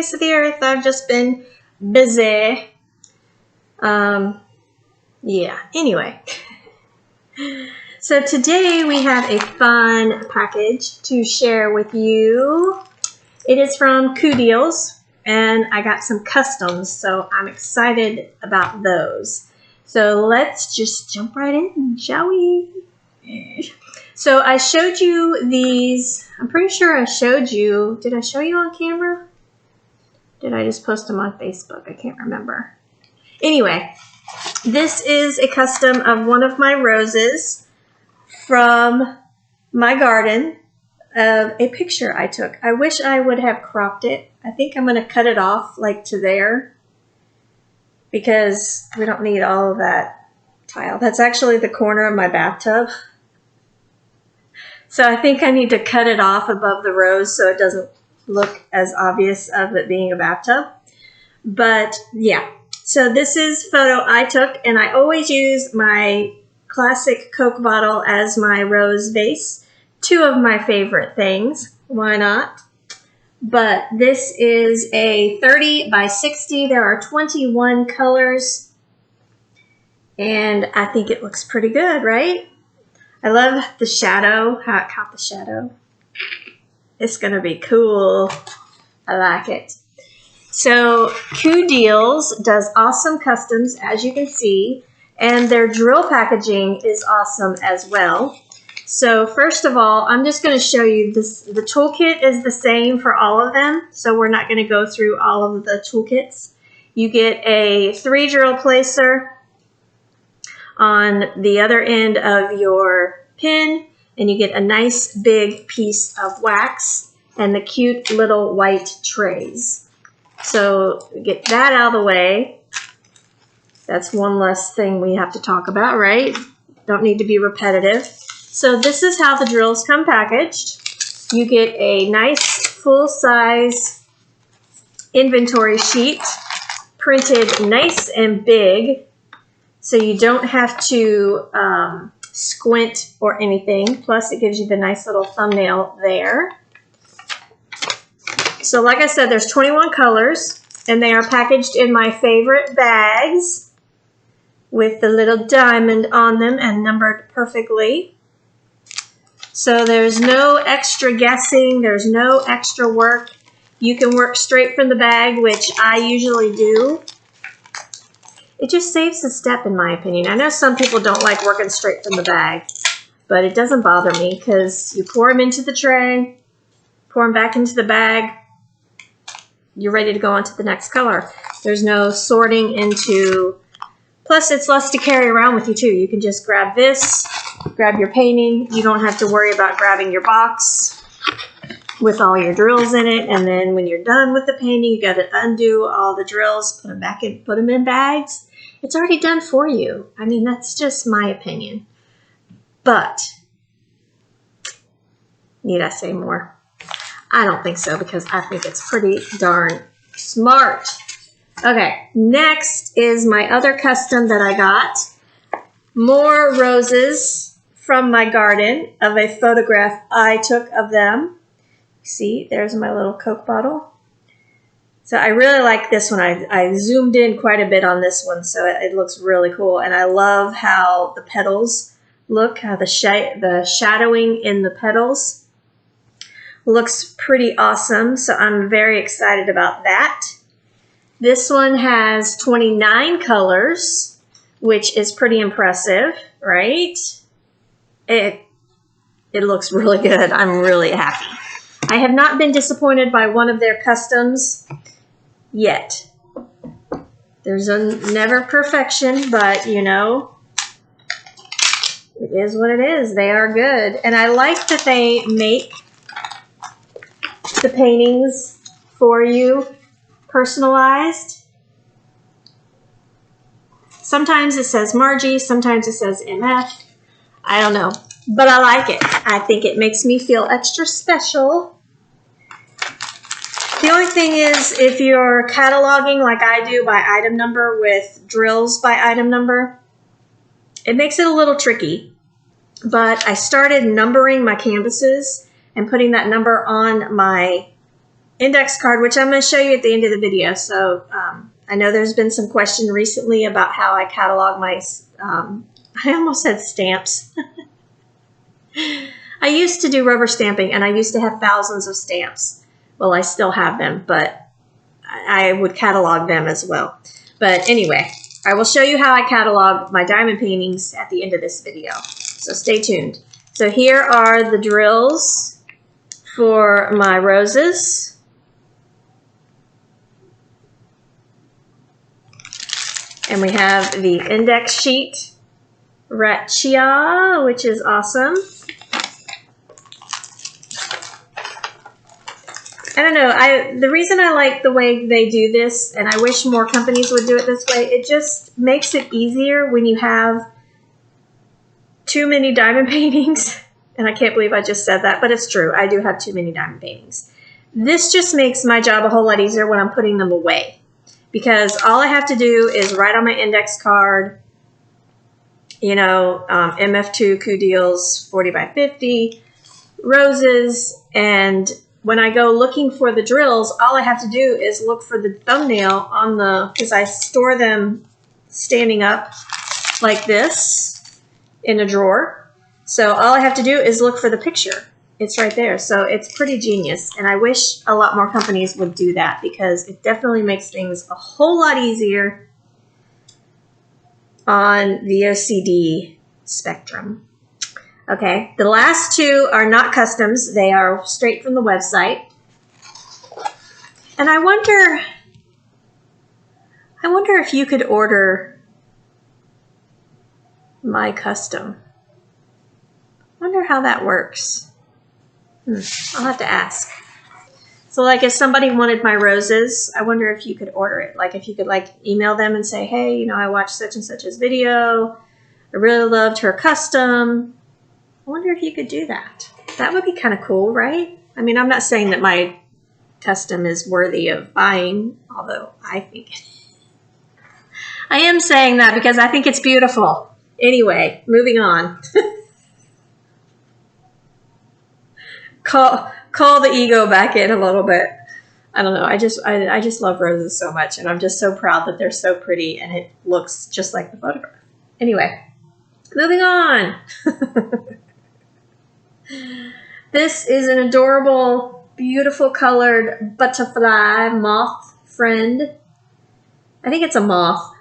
face of the earth. I've just been busy. Yeah, anyway. So today we have a fun package to share with you. It is from Coodeals, and I got some customs, so I'm excited about those. So let's just jump right in, shall we? So I showed you these. I'm pretty sure I showed you. Did I show you on camera? Did I just post them on Facebook? I can't remember. Anyway, this is a custom of one of my roses from my garden of a picture I took. I wish I would have cropped it. I think I'm going to cut it off like to there because we don't need all of that tile. That's actually the corner of my bathtub. So I think I need to cut it off above the rose so it doesn't look as obvious of it being a bathtub. But yeah, so this is a photo I took, and I always use my classic Coke bottle as my rose vase. Two of my favorite things. Why not? But this is a 30 by 60. There are 21 colors, and I think it looks pretty good, right? I love the shadow, how it caught the shadow. It's going to be cool. I like it. So Coodeals does awesome customs, as you can see, and their drill packaging is awesome as well. So first of all, I'm just going to show you this. The toolkit is the same for all of them, so we're not going to go through all of the toolkits. You get a 3 drill placer on the other end of your pin, and you get a nice big piece of wax and the cute little white trays. So get that out of the way. That's one less thing we have to talk about, right? Don't need to be repetitive. So this is how the drills come packaged. You get a nice full-size inventory sheet printed nice and big, so you don't have to squint or anything. Plus, it gives you the nice little thumbnail there. So like I said, there's 21 colors, and they are packaged in my favorite bags with the little diamond on them and numbered perfectly. So there's no extra guessing. There's no extra work. You can work straight from the bag, which I usually do. It just saves a step, in my opinion. I know some people don't like working straight from the bag, but it doesn't bother me because you pour them into the tray, pour them back into the bag, you're ready to go on to the next color. There's no sorting into, plus it's less to carry around with you too. You can just grab this, grab your painting. You don't have to worry about grabbing your box with all your drills in it, and then when you're done with the painting, you got to undo all the drills, put them back in, put them in bags. It's already done for you. I mean, that's just my opinion. But need I say more? I don't think so, because I think it's pretty darn smart. Okay, next is my other custom that I got. More roses from my garden of a photograph I took of them. See, there's my little Coke bottle. So I really like this one. I zoomed in quite a bit on this one, so it looks really cool. And I love how the petals look, how the shadowing in the petals looks pretty awesome. So I'm very excited about that. This one has 29 colors, which is pretty impressive, right? It looks really good. I'm really happy. I have not been disappointed by one of their customs yet. There's never perfection, but you know, it is what it is. They are good. And I like that they make the paintings for you personalized. Sometimes it says Marji, sometimes it says MF. I don't know, but I like it. I think it makes me feel extra special. The only thing is, if you're cataloging like I do by item number with drills by item number, it makes it a little tricky. But I started numbering my canvases and putting that number on my index card, which I'm going to show you at the end of the video. So I know there's been some question recently about how I catalog my, I almost said stamps. I used to do rubber stamping, and I used to have thousands of stamps. Well, I still have them, but I would catalog them as well. But anyway, I will show you how I catalog my diamond paintings at the end of this video. So stay tuned. So here are the drills for my roses. And we have the index sheet, Razzia, which is awesome. I don't know, the reason I like the way they do this, and I wish more companies would do it this way, it just makes it easier when you have too many diamond paintings. And I can't believe I just said that, but it's true. I do have too many diamond paintings. This just makes my job a whole lot easier when I'm putting them away. Because all I have to do is write on my index card, you know, MF2 coodeals 40 by 50, roses, and when I go looking for the drills, all I have to do is look for the thumbnail on the, because I store them standing up like this in a drawer. So all I have to do is look for the picture. It's right there. So it's pretty genius. And I wish a lot more companies would do that because it definitely makes things a whole lot easier on the OCD spectrum. Okay, the last two are not customs. They are straight from the website. And I wonder if you could order my custom. I wonder how that works. I'll have to ask. So like if somebody wanted my roses, I wonder if you could order it. Like if you could like email them and say, hey, you know, I watched such and such's video. I really loved her custom. I wonder if you could do that. That would be kind of cool, right? I mean, I'm not saying that my custom is worthy of buying, although I think it is. I am saying that because I think it's beautiful. Anyway, moving on. Call the ego back in a little bit. I don't know. I just love roses so much, and I'm just so proud that they're so pretty, and it looks just like the photograph. Anyway, moving on. This is an adorable, beautiful colored butterfly moth friend. I think it's a moth,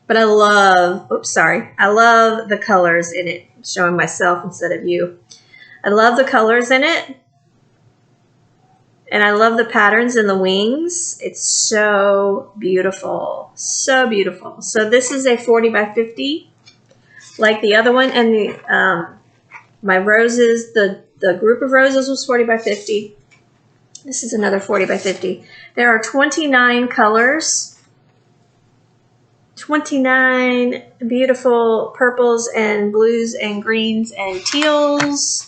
but I love the colors in it. I'm showing myself instead of you. I love the colors in it. And I love the patterns in the wings. It's so beautiful. So beautiful. So this is a 40 by 50, like the other one. And the my roses, the group of roses was 40 by 50. This is another 40 by 50. There are 29 colors. 29 beautiful purples and blues and greens and teals.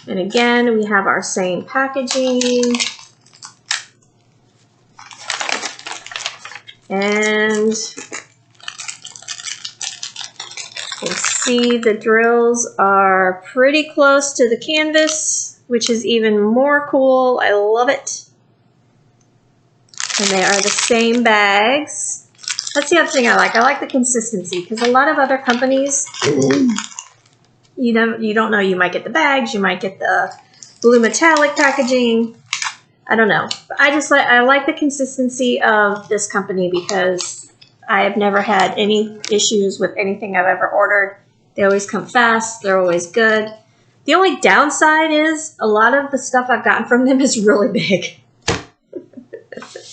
And again, we have our same packaging. And you can see the drills are pretty close to the canvas, which is even more cool. I love it. And they are the same bags. That's the other thing I like. I like the consistency because a lot of other companies, you don't know. You might get the bags. You might get the blue metallic packaging. I don't know. But I like the consistency of this company because I have never had any issues with anything I've ever ordered. They always come fast. They're always good. The only downside is a lot of the stuff I've gotten from them is really big.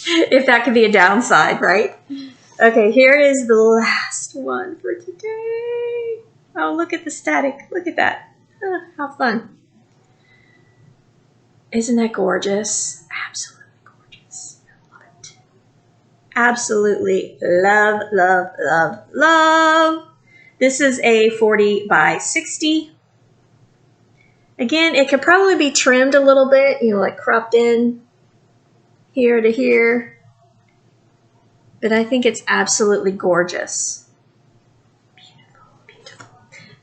If that could be a downside, right? Okay, here is the last one for today. Oh, look at the static. Look at that. Oh, how fun. Isn't that gorgeous? Absolutely gorgeous. I love it. Absolutely love, love, love, love. This is a 40 by 60. Again, it could probably be trimmed a little bit, you know, like cropped in here to here. But I think it's absolutely gorgeous. Beautiful, beautiful.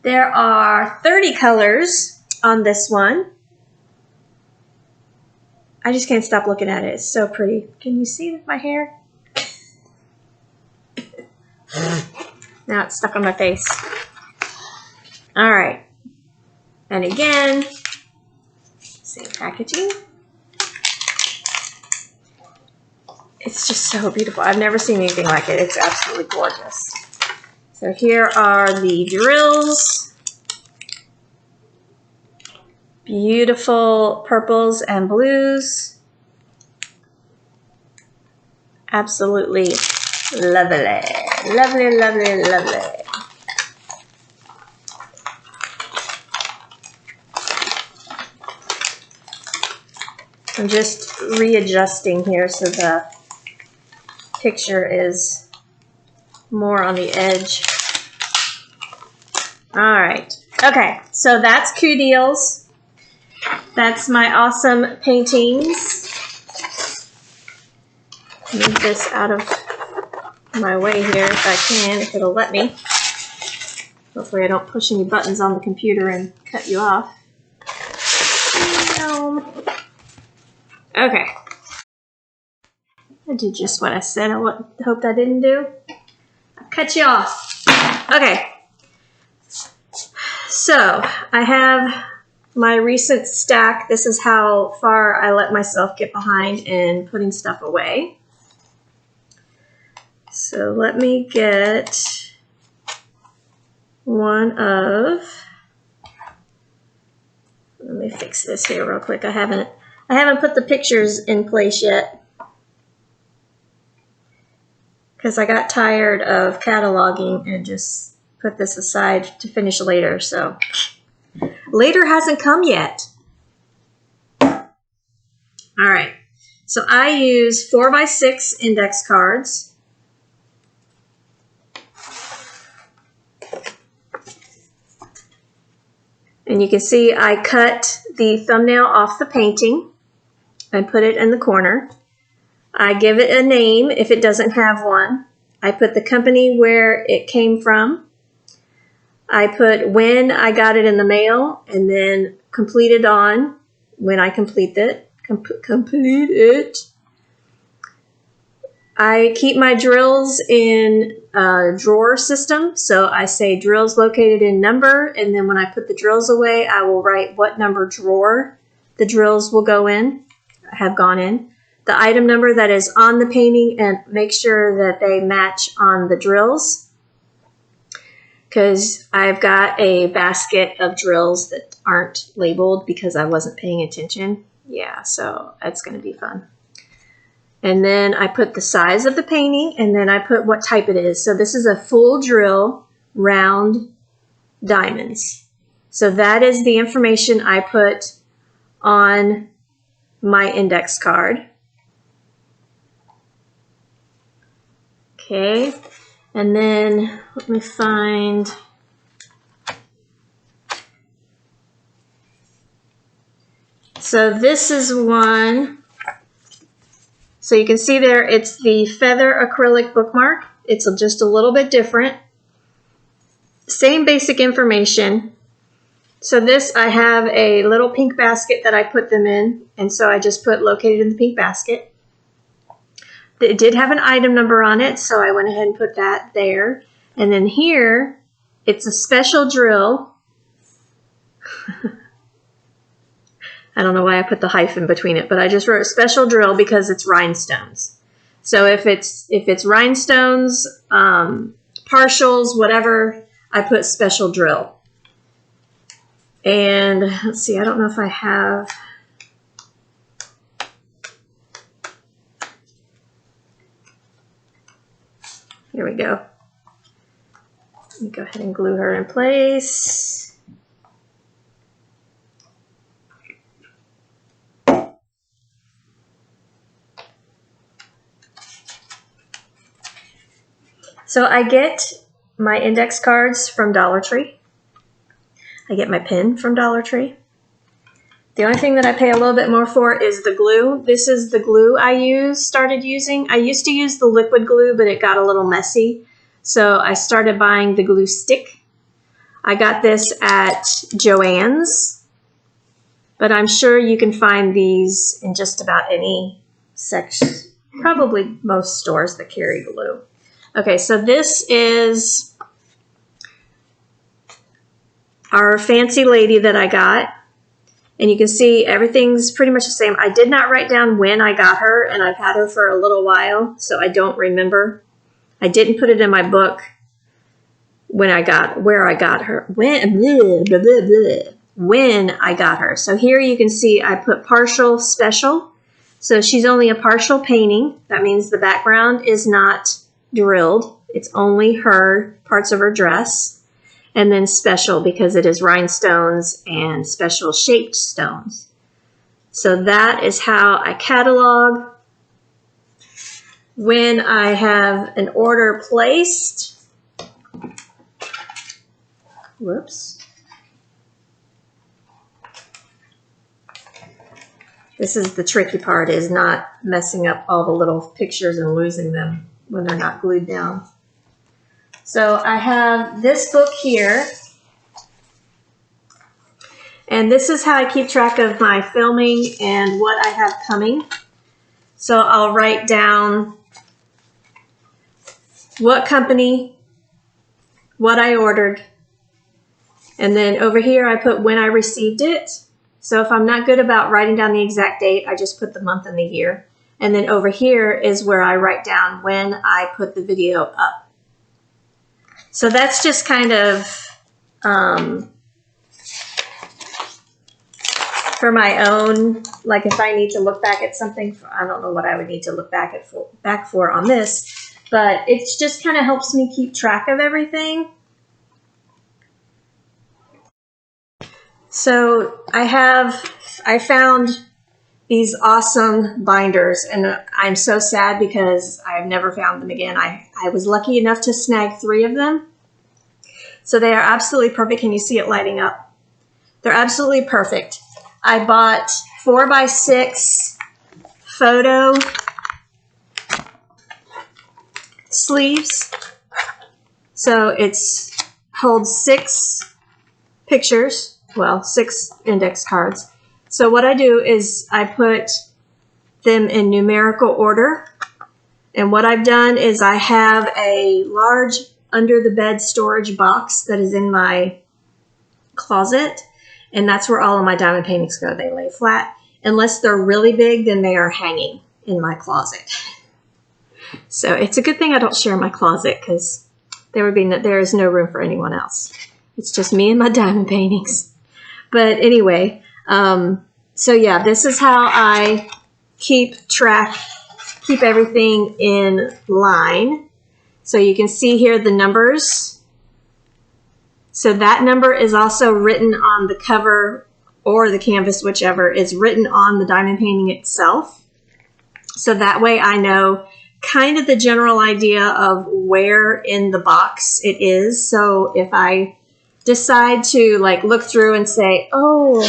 There are 30 colors on this one. I just can't stop looking at it. It's so pretty. Can you see my hair? Now it's stuck on my face. All right. And again, same packaging. It's just so beautiful. I've never seen anything like it. It's absolutely gorgeous. So here are the drills. Beautiful purples and blues. Absolutely lovely. Lovely, lovely, lovely. I'm just readjusting here so the picture is more on the edge. All right. Okay, so that's coodeals. That's my awesome paintings. Move this out of my way here if I can, if it'll let me. Hopefully I don't push any buttons on the computer and cut you off. Okay. I did just what I said. I hoped I didn't do. I cut you off. Okay. So I have my recent stack. This is how far I let myself get behind in putting stuff away. So let me get one of, let me fix this here real quick. I haven't put the pictures in place yet because I got tired of cataloging and just put this aside to finish later. So later hasn't come yet. All right. So I use 4x6 index cards. And you can see I cut the thumbnail off the painting and put it in the corner. I give it a name if it doesn't have one. I put the company where it came from. I put when I got it in the mail and then completed on when I complete it. Complete it. I keep my drills in a drawer system. So I say drills located in number, and then when I put the drills away, I will write what number drawer the drills will go in, have gone in, the item number that is on the painting, and make sure that they match on the drills. Because I've got a basket of drills that aren't labeled because I wasn't paying attention. Yeah, so that's going to be fun. And then I put the size of the painting, and then I put what type it is. So this is a full drill, round diamonds. So that is the information I put on my index card. Okay, and then let me find... So this is one... So you can see there, it's the feather acrylic bookmark. It's just a little bit different. Same basic information. So this, I have a little pink basket that I put them in. And so I just put located in the pink basket. It did have an item number on it, so I went ahead and put that there. And then here, it's a special drill. I don't know why I put the hyphen between it, but I just wrote special drill because it's rhinestones. So if it's rhinestones, partials, whatever, I put special drill. And let's see, I don't know if I have... Here we go. Let me go ahead and glue her in place. So I get my index cards from Dollar Tree. I get my pen from Dollar Tree. The only thing that I pay a little bit more for is the glue. This is the glue I started using. I used to use the liquid glue, but it got a little messy. So I started buying the glue stick. I got this at Joann's. but I'm sure you can find these in just about any section, probably most stores that carry glue. Okay, so this is our fancy lady that I got. And you can see everything's pretty much the same. I did not write down when I got her, and I've had her for a little while, so I don't remember. I didn't put it in my book where I got her. When I got her. So here you can see I put partial special. So she's only a partial painting. That means the background is not drilled. It's only her parts of her dress. And then special because it is rhinestones and special shaped stones. So that is how I catalog. When I have an order placed, whoops. This is the tricky part, is not messing up all the little pictures and losing them when they're not glued down. So I have this book here, and this is how I keep track of my filming and what I have coming. So I'll write down what company, what I ordered, and then over here I put when I received it. So if I'm not good about writing down the exact date, I just put the month and the year. And then over here is where I write down when I put the video up. So that's just kind of for my own, like if I need to look back at something, I don't know what I would need to look back for on this, but it just kind of helps me keep track of everything. So I found these awesome binders, and I'm so sad because I've never found them again. I was lucky enough to snag 3 of them. So they are absolutely perfect. Can you see it lighting up? They're absolutely perfect. I bought 4x6 photo sleeves. So it's holds 6 pictures, well, 6 index cards. So what I do is I put them in numerical order. And what I've done is I have a large under the bed storage box that is in my closet. And that's where all of my diamond paintings go. They lay flat. Unless they're really big, then they are hanging in my closet. So it's a good thing I don't share my closet because there is no room for anyone else. It's just me and my diamond paintings. But anyway, so yeah, this is how I keep everything in line. So you can see here the numbers. So that number is also written on the cover or the canvas, whichever, is written on the diamond painting itself. So that way I know kind of the general idea of where in the box it is. So if I decide to like look through and say, oh,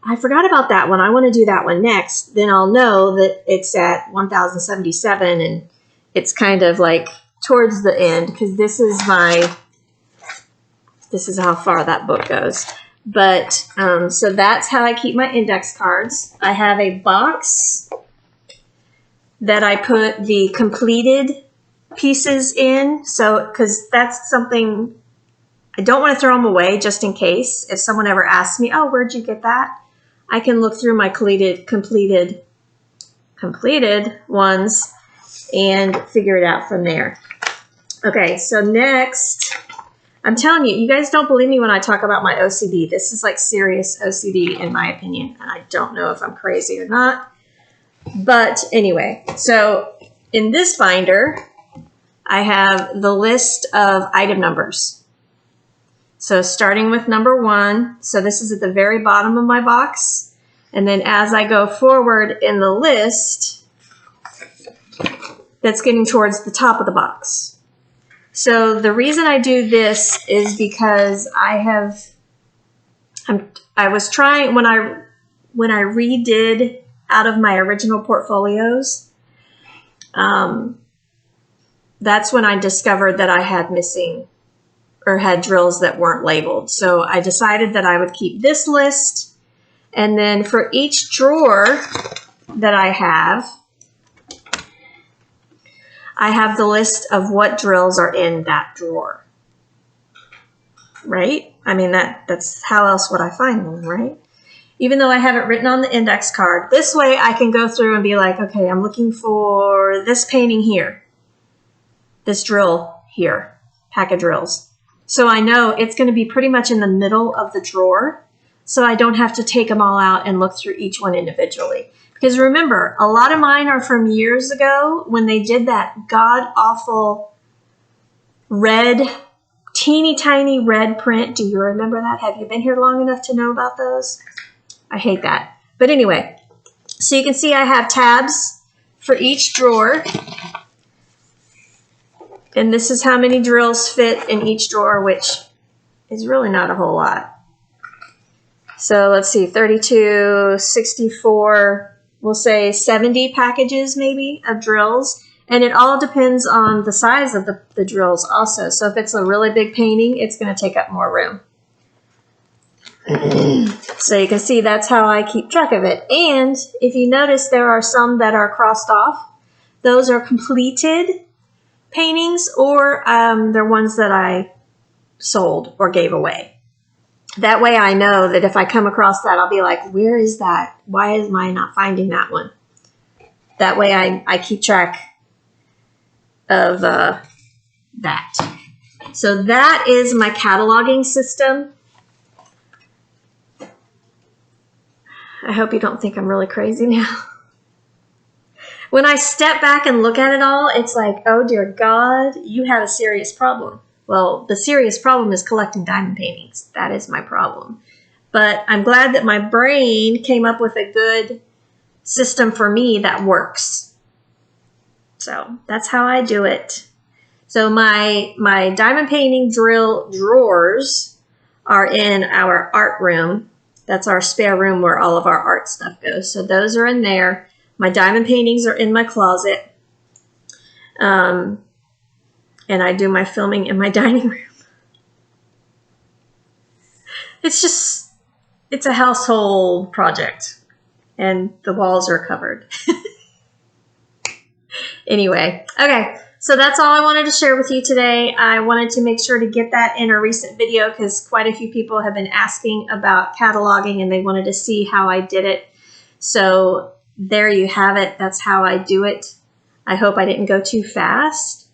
I forgot about that one, I want to do that one next, then I'll know that it's at 1077 and it's kind of like towards the end, because this is how far that book goes. But so that's how I keep my index cards. I have a box that I put the completed pieces in. So, because that's something, I don't want to throw them away just in case. If someone ever asks me, oh, where'd you get that? I can look through my completed ones and figure it out from there. Okay, so next, I'm telling you, you guys don't believe me when I talk about my OCD. This is like serious OCD in my opinion. And I don't know if I'm crazy or not. But anyway, so in this binder, I have the list of item numbers. So starting with number 1, so this is at the very bottom of my box. And then as I go forward in the list, that's getting towards the top of the box. So the reason I do this is because I was trying, when I redid out of my original portfolios, that's when I discovered that I had missing or had drills that weren't labeled. So I decided that I would keep this list And then for each drawer that I have the list of what drills are in that drawer. Right? I mean, that's how else would I find them, right? Even though I have it written on the index card, this way I can go through and be like, okay, I'm looking for this painting here, this drill here, pack of drills. So I know it's going to be pretty much in the middle of the drawer, so I don't have to take them all out and look through each one individually. Because remember, a lot of mine are from years ago when they did that god-awful red, teeny tiny red print. Do you remember that? Have you been here long enough to know about those? I hate that. But anyway, so you can see I have tabs for each drawer. And this is how many drills fit in each drawer, which is really not a whole lot. So let's see, 32, 64, we'll say 70 packages maybe of drills. And it all depends on the size of the drills also. So if it's a really big painting, it's going to take up more room. So you can see that's how I keep track of it. And if you notice, there are some that are crossed off. Those are completed paintings, or they're ones that I sold or gave away. That way I know that if I come across that, I'll be like, where is that? Why am I not finding that one? That way I keep track of that. So that is my cataloging system. I hope you don't think I'm really crazy now. When I step back and look at it all, it's like, oh dear God, you have a serious problem. Well, the serious problem is collecting diamond paintings. That is my problem. But I'm glad that my brain came up with a good system for me that works. So that's how I do it. So my diamond painting drill drawers are in our art room. That's our spare room where all of our art stuff goes. So those are in there. My diamond paintings are in my closet. And I do my filming in my dining room. It's a household project. And the walls are covered. Anyway, okay. So that's all I wanted to share with you today. I wanted to make sure to get that in a recent video because quite a few people have been asking about cataloging and they wanted to see how I did it. So there you have it. That's how I do it. I hope I didn't go too fast.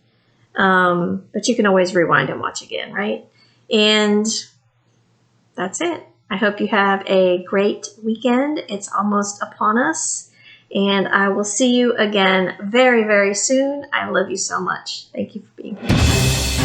But you can always rewind and watch again, right? And that's it. I hope you have a great weekend. It's almost upon us. And I will see you again very, very soon. I love you so much. Thank you for being here.